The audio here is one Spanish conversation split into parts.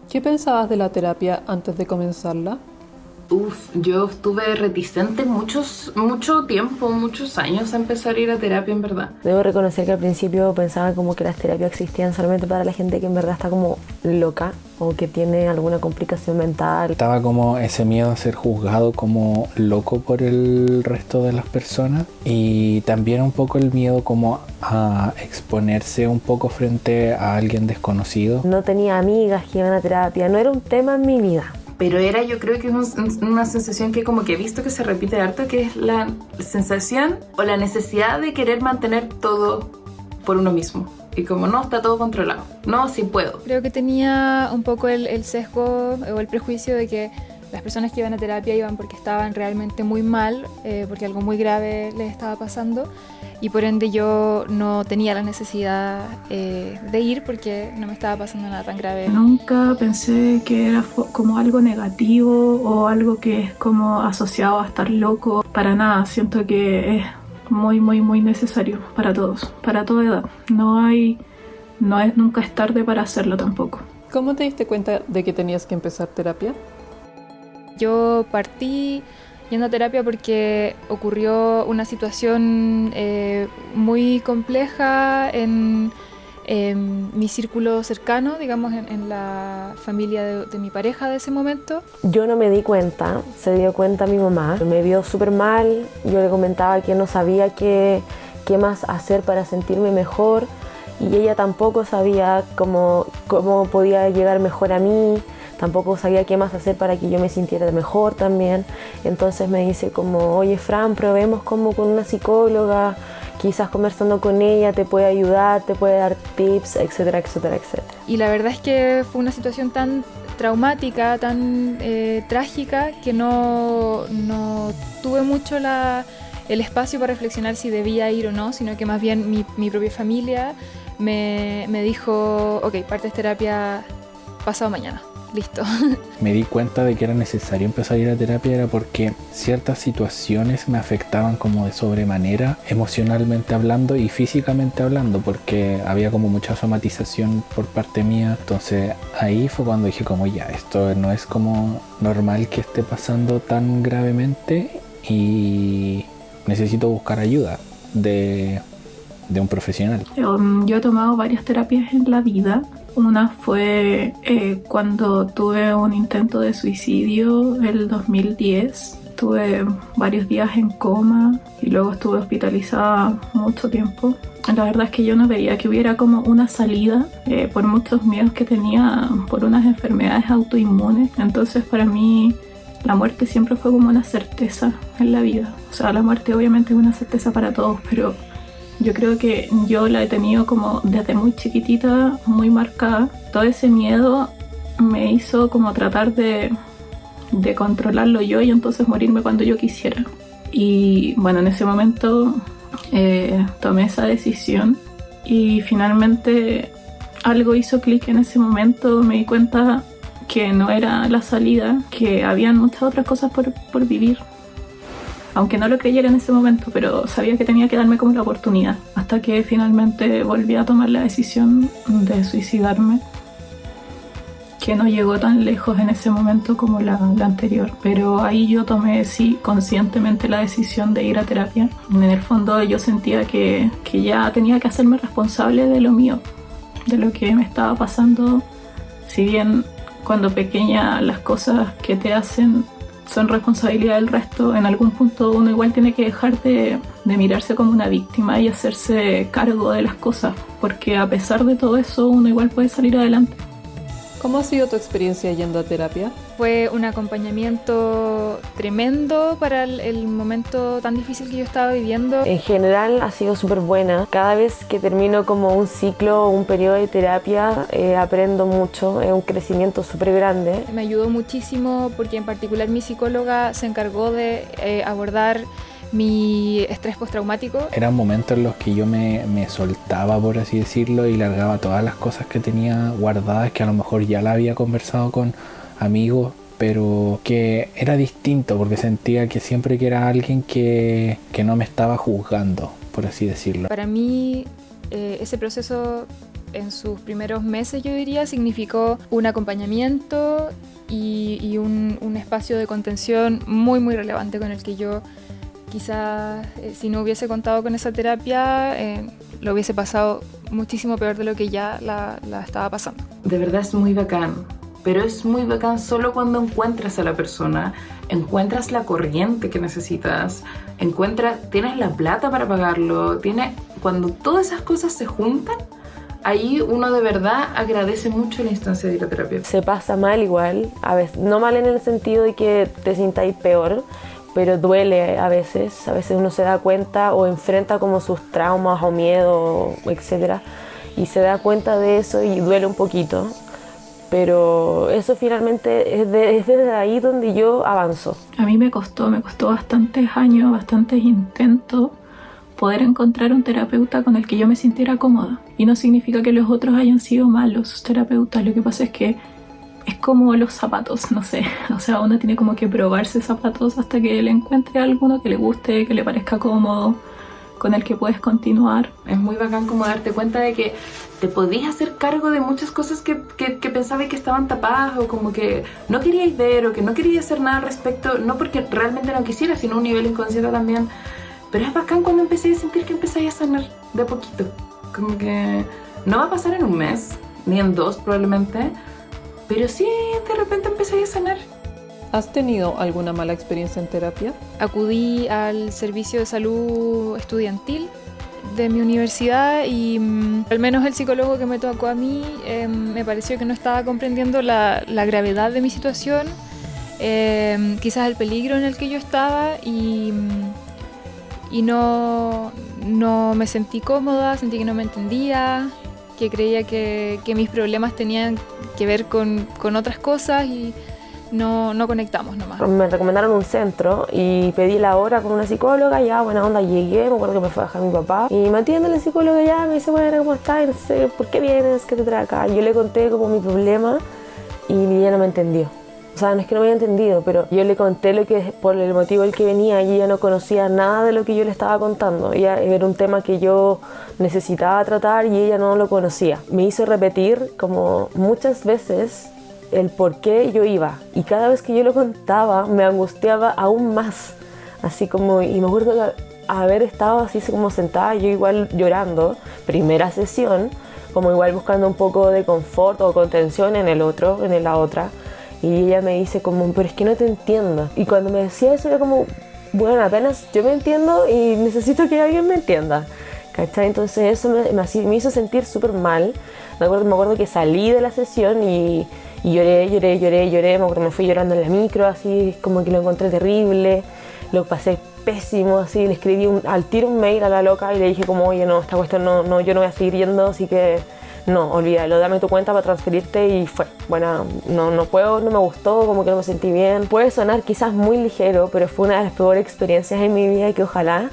¿Qué pensabas de la terapia antes de comenzarla? Yo estuve reticente mucho tiempo, muchos años a empezar a ir a terapia en verdad. Debo reconocer que al principio pensaba como que las terapias existían solamente para la gente que en verdad está como loca o que tiene alguna complicación mental. Estaba como ese miedo a ser juzgado como loco por el resto de las personas y también un poco el miedo como a exponerse un poco frente a alguien desconocido. No tenía amigas que iban a terapia, no era un tema en mi vida. Pero yo creo que es una sensación que como que he visto que se repite harto, que es la sensación o la necesidad de querer mantener todo por uno mismo. Y como no, está todo controlado. No, sí puedo. Creo que tenía un poco el sesgo o el prejuicio de que las personas que iban a terapia iban porque estaban realmente muy mal, porque algo muy grave les estaba pasando, y por ende yo no tenía la necesidad de ir porque no me estaba pasando nada tan grave. Nunca pensé que era como algo negativo o algo que es como asociado a estar loco. Para nada, siento que es muy necesario para todos, para toda edad. Nunca es tarde para hacerlo tampoco. ¿Cómo te diste cuenta de que tenías que empezar terapia? Yo partí yendo a terapia porque ocurrió una situación muy compleja en mi círculo cercano, digamos, en la familia de mi pareja de ese momento. Yo no me di cuenta, se dio cuenta mi mamá, me vio súper mal, yo le comentaba que no sabía qué más hacer para sentirme mejor y ella tampoco sabía cómo podía llegar mejor a mí. Tampoco sabía qué más hacer para que yo me sintiera mejor también. Entonces me dice como, oye Fran, probemos como con una psicóloga, quizás conversando con ella te puede ayudar, te puede dar tips, etcétera, etcétera, etcétera. Y la verdad es que fue una situación tan traumática, tan trágica, que no tuve mucho el espacio para reflexionar si debía ir o no, sino que más bien mi propia familia me dijo, ok, partes terapia pasado mañana. Listo. Me di cuenta de que era necesario empezar a ir a terapia era porque ciertas situaciones me afectaban como de sobremanera, emocionalmente hablando y físicamente hablando, porque había como mucha somatización por parte mía. Entonces ahí fue cuando dije como ya, esto no es como normal que esté pasando tan gravemente y necesito buscar ayuda de un profesional. Yo he tomado varias terapias en la vida. Una fue cuando tuve un intento de suicidio el 2010. Tuve varios días en coma y luego estuve hospitalizada mucho tiempo. La verdad es que yo no veía que hubiera como una salida por muchos miedos que tenía por unas enfermedades autoinmunes. Entonces para mí la muerte siempre fue como una certeza en la vida. O sea, la muerte obviamente es una certeza para todos, pero yo creo que yo la he tenido como desde muy chiquitita, muy marcada. Todo ese miedo me hizo como tratar de controlarlo yo y entonces morirme cuando yo quisiera. Y bueno, en ese momento tomé esa decisión y finalmente algo hizo clic en ese momento. Me di cuenta que no era la salida, que habían muchas otras cosas por vivir. Aunque no lo creyera en ese momento, pero sabía que tenía que darme como la oportunidad. Hasta que finalmente volví a tomar la decisión de suicidarme, que no llegó tan lejos en ese momento como la anterior. Pero ahí yo tomé, sí, conscientemente la decisión de ir a terapia. En el fondo yo sentía que ya tenía que hacerme responsable de lo mío, de lo que me estaba pasando. Si bien cuando pequeña las cosas que te hacen son responsabilidad del resto, en algún punto uno igual tiene que dejar de mirarse como una víctima y hacerse cargo de las cosas, porque a pesar de todo eso uno igual puede salir adelante. ¿Cómo ha sido tu experiencia yendo a terapia? Fue un acompañamiento tremendo para el momento tan difícil que yo estaba viviendo. En general ha sido súper buena. Cada vez que termino como un ciclo o un periodo de terapia aprendo mucho, es un crecimiento súper grande. Me ayudó muchísimo porque en particular mi psicóloga se encargó de abordar mi estrés postraumático. Eran momentos en los que yo me soltaba, por así decirlo, y largaba todas las cosas que tenía guardadas, que a lo mejor ya la había conversado con amigos, pero que era distinto porque sentía que siempre que era alguien que no me estaba juzgando, por así decirlo. Para mí ese proceso en sus primeros meses, yo diría, significó un acompañamiento y un espacio de contención muy, muy relevante con el que yo quizás, si no hubiese contado con esa terapia, lo hubiese pasado muchísimo peor de lo que ya la estaba pasando. De verdad es muy bacán, pero es muy bacán solo cuando encuentras a la persona, encuentras la corriente que necesitas, tienes la plata para pagarlo, cuando todas esas cosas se juntan, ahí uno de verdad agradece mucho la instancia de ir a terapia. Se pasa mal igual, a veces, no mal en el sentido de que te sintáis peor, pero duele a veces uno se da cuenta o enfrenta como sus traumas o miedo, etc. Y se da cuenta de eso y duele un poquito, pero eso finalmente es desde ahí donde yo avanzo. A mí me costó bastantes años, bastantes intentos poder encontrar un terapeuta con el que yo me sintiera cómoda. Y no significa que los otros hayan sido malos terapeutas, lo que pasa es que es como los zapatos, no sé, o sea, uno tiene como que probarse zapatos hasta que le encuentre alguno que le guste, que le parezca cómodo, con el que puedes continuar. Es muy bacán como darte cuenta de que te podías hacer cargo de muchas cosas que pensabas que estaban tapadas o como que no queríais ver o que no queríais hacer nada al respecto, no porque realmente no quisieras, sino a un nivel inconsciente también. Pero es bacán cuando empecé a sentir que empezáis a sanar de a poquito. Como que no va a pasar en un mes, ni en 2 probablemente, pero sí de repente empecé a sanar. ¿Has tenido alguna mala experiencia en terapia? Acudí al servicio de salud estudiantil de mi universidad y al menos el psicólogo que me tocó a mí me pareció que no estaba comprendiendo la gravedad de mi situación, quizás el peligro en el que yo estaba y no me sentí cómoda, sentí que no me entendía, que creía que mis problemas tenían que ver con otras cosas y no conectamos nomás. Me recomendaron un centro y pedí la hora con una psicóloga, ya buena onda llegué, me acuerdo que me fue a dejar mi papá y me atiende la psicóloga ya, me dice, bueno, ¿cómo estás? No sé, ¿por qué vienes? ¿Qué te trae acá? Yo le conté como mi problema y ella no me entendió. O sea, no es que no me haya entendido, pero yo le conté lo que por el motivo del que venía y ella no conocía nada de lo que yo le estaba contando. Ella era un tema que yo necesitaba tratar y ella no lo conocía. Me hizo repetir como muchas veces el por qué yo iba y cada vez que yo lo contaba me angustiaba aún más. Así como, y me acuerdo de haber estado así como sentada, yo igual llorando, primera sesión, como igual buscando un poco de confort o contención en la otra. Y ella me dice como, pero es que no te entiendo. Y cuando me decía eso era como, bueno, apenas yo me entiendo y necesito que alguien me entienda, ¿cachai? Entonces eso me hizo sentir súper mal. Me acuerdo que salí de la sesión y lloré. Me acuerdo que me fui llorando en la micro, así como que lo encontré terrible. Lo pasé pésimo, así. Le escribí al tiro un mail a la loca y le dije como, oye, no, esta cuestión no, yo no voy a seguir yendo, así que no, olvídalo, dame tu cuenta para transferirte y fue. Bueno, no puedo, no me gustó, como que no me sentí bien. Puede sonar quizás muy ligero, pero fue una de las peores experiencias en mi vida y que ojalá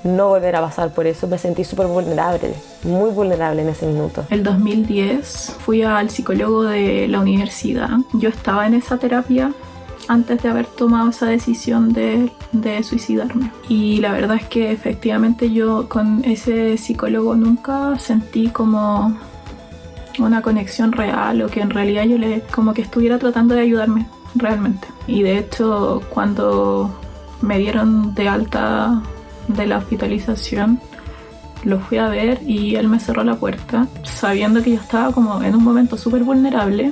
no volver a pasar por eso. Me sentí súper vulnerable, muy vulnerable en ese minuto. El 2010 fui al psicólogo de la universidad. Yo estaba en esa terapia antes de haber tomado esa decisión de suicidarme. Y la verdad es que efectivamente yo con ese psicólogo nunca sentí como una conexión real o que en realidad yo como que estuviera tratando de ayudarme realmente. Y de hecho cuando me dieron de alta de la hospitalización lo fui a ver y él me cerró la puerta sabiendo que yo estaba como en un momento súper vulnerable.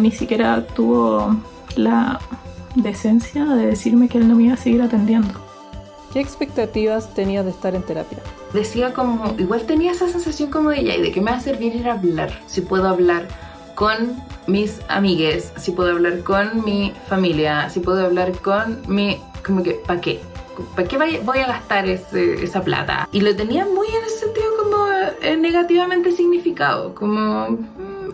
Ni siquiera tuvo la decencia de decirme que él no me iba a seguir atendiendo. ¿Qué expectativas tenías de estar en terapia? Decía como, igual tenía esa sensación como de ya, ¿y de qué me va a servir ir a hablar? Si puedo hablar con mis amigues, si puedo hablar con mi familia, si puedo hablar con mi... como que, ¿para qué? ¿Para qué voy a gastar esa plata? Y lo tenía muy en ese sentido como negativamente significado, como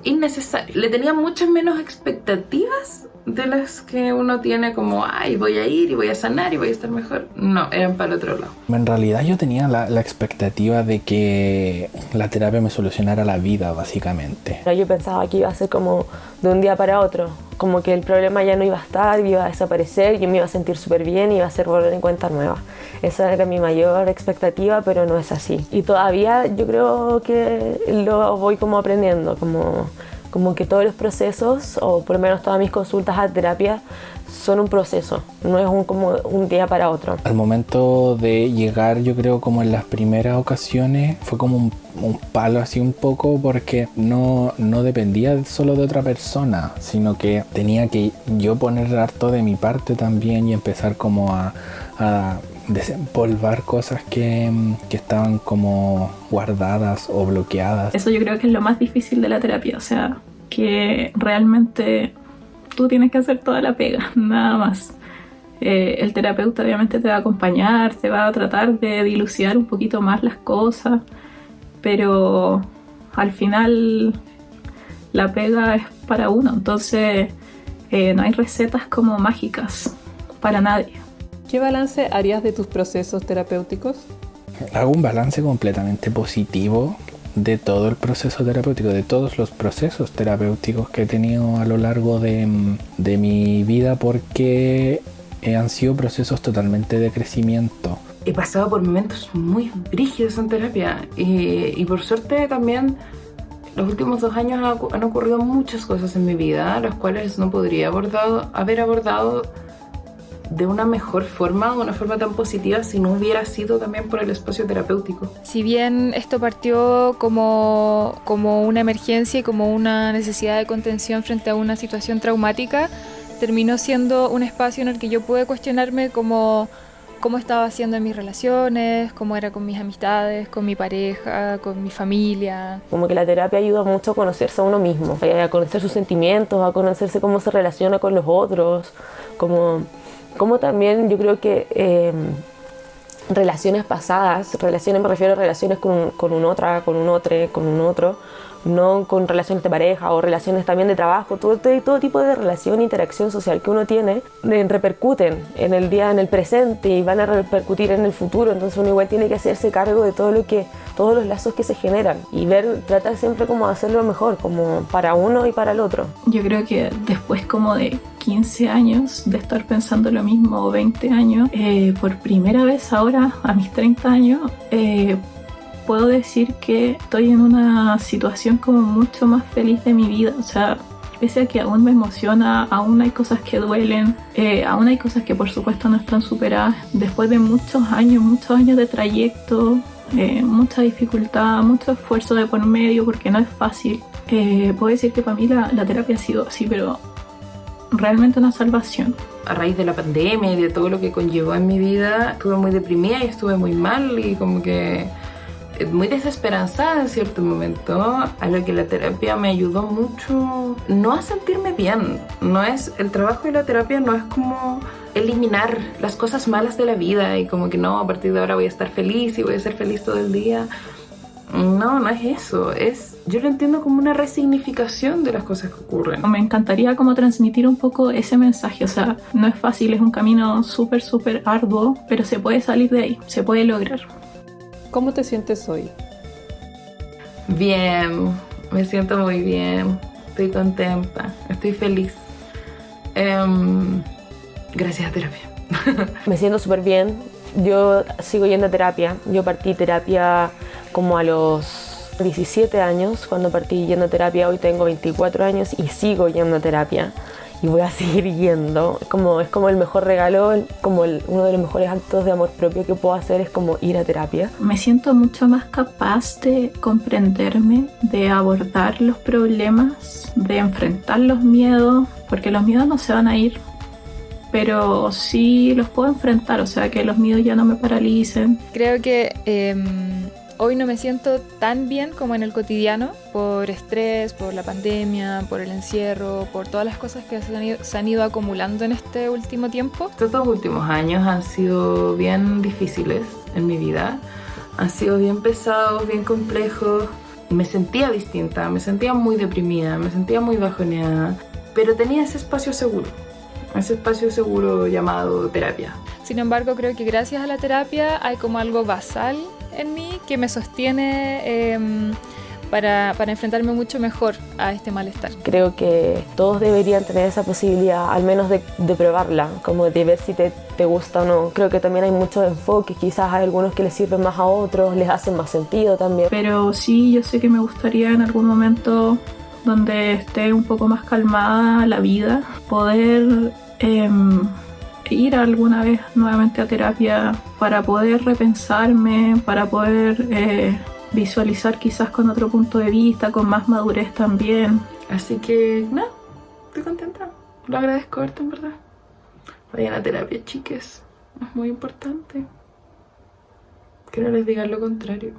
innecesario. Le tenía muchas menos expectativas de las que uno tiene como, ay, voy a ir y voy a sanar y voy a estar mejor. No, eran para el otro lado. En realidad yo tenía la expectativa de que la terapia me solucionara la vida, básicamente. Yo pensaba que iba a ser como de un día para otro, como que el problema ya no iba a estar, iba a desaparecer, yo me iba a sentir súper bien y iba a ser volver en cuenta nueva. Esa era mi mayor expectativa, pero no es así. Y todavía yo creo que lo voy como aprendiendo, como que todos los procesos, o por lo menos todas mis consultas a terapia, son un proceso, no es como un día para otro. Al momento de llegar, yo creo como en las primeras ocasiones, fue como un palo así un poco, porque no dependía solo de otra persona, sino que tenía que yo poner harto de mi parte también y empezar como a desempolvar cosas que estaban como guardadas o bloqueadas. Eso yo creo que es lo más difícil de la terapia, o sea, que realmente tú tienes que hacer toda la pega, nada más. El terapeuta obviamente te va a acompañar, te va a tratar de dilucidar un poquito más las cosas, pero al final la pega es para uno, entonces no hay recetas como mágicas para nadie. ¿Qué balance harías de tus procesos terapéuticos? Hago un balance completamente positivo de todo el proceso terapéutico, de todos los procesos terapéuticos que he tenido a lo largo de mi vida, porque han sido procesos totalmente de crecimiento. He pasado por momentos muy brígidos en terapia y por suerte también los últimos 2 años han ocurrido muchas cosas en mi vida, las cuales no podría haber abordado de una mejor forma, de una forma tan positiva, si no hubiera sido también por el espacio terapéutico. Si bien esto partió como una emergencia y como una necesidad de contención frente a una situación traumática, terminó siendo un espacio en el que yo pude cuestionarme cómo estaba haciendo en mis relaciones, cómo era con mis amistades, con mi pareja, con mi familia. Como que la terapia ayuda mucho a conocerse a uno mismo, a conocer sus sentimientos, a conocerse cómo se relaciona con los otros, como también yo creo que relaciones pasadas, me refiero a relaciones con un otro, no con relaciones de pareja o relaciones también de trabajo, todo tipo de relación e interacción social que uno tiene repercuten en el día, en el presente, y van a repercutir en el futuro. Entonces uno igual tiene que hacerse cargo de todos los lazos que se generan y tratar siempre como de hacerlo mejor, como para uno y para el otro. Yo creo que después como de 15 años de estar pensando lo mismo, o 20 años, por primera vez ahora, a mis 30 años, puedo decir que estoy en una situación como mucho más feliz de mi vida. O sea, pese a que aún me emociona, aún hay cosas que duelen, aún hay cosas que por supuesto no están superadas. Después de muchos años de trayecto, mucha dificultad, mucho esfuerzo de por medio, porque no es fácil. Puedo decir que para mí la terapia ha sido así, pero realmente una salvación. A raíz de la pandemia y de todo lo que conllevó en mi vida, estuve muy deprimida y estuve muy mal y como que muy desesperanzada en cierto momento, a lo que la terapia me ayudó mucho no a sentirme bien. El trabajo de la terapia no es como eliminar las cosas malas de la vida y como que no, a partir de ahora voy a estar feliz y voy a ser feliz todo el día. No es eso, yo lo entiendo como una resignificación de las cosas que ocurren. Me encantaría como transmitir un poco ese mensaje, o sea, no es fácil, es un camino súper arduo, pero se puede salir de ahí, se puede lograr. ¿Cómo te sientes hoy? Bien, me siento muy bien, estoy contenta, estoy feliz. Gracias a terapia. Me siento súper bien, yo sigo yendo a terapia, yo partí terapia como a los 17 años, cuando partí yendo a terapia. Hoy tengo 24 años y sigo yendo a terapia. Y voy a seguir yendo. Es como el mejor regalo, uno de los mejores actos de amor propio que puedo hacer es como ir a terapia. Me siento mucho más capaz de comprenderme, de abordar los problemas, de enfrentar los miedos, porque los miedos no se van a ir, pero sí los puedo enfrentar, o sea, que los miedos ya no me paralicen. Creo que hoy no me siento tan bien como en el cotidiano, por estrés, por la pandemia, por el encierro, por todas las cosas que se han ido acumulando en este último tiempo. Estos 2 últimos años han sido bien difíciles en mi vida, han sido bien pesados, bien complejos. Me sentía distinta, me sentía muy deprimida, me sentía muy bajoneada. pero tenía ese espacio seguro llamado terapia. Sin embargo, creo que gracias a la terapia hay como algo basal en mí que me sostiene para enfrentarme mucho mejor a este malestar. Creo que todos deberían tener esa posibilidad, al menos de probarla, como de ver si te gusta o no. Creo que también hay muchos enfoques, quizás hay algunos que les sirven más a otros, les hacen más sentido también. Pero sí, yo sé que me gustaría en algún momento donde esté un poco más calmada la vida, poder ir alguna vez nuevamente a terapia para poder repensarme, para poder visualizar quizás con otro punto de vista, con más madurez también. Así que, no, estoy contenta. Lo agradezco harto, en verdad. Vayan a terapia, chiques. Es muy importante. Que no les digan lo contrario.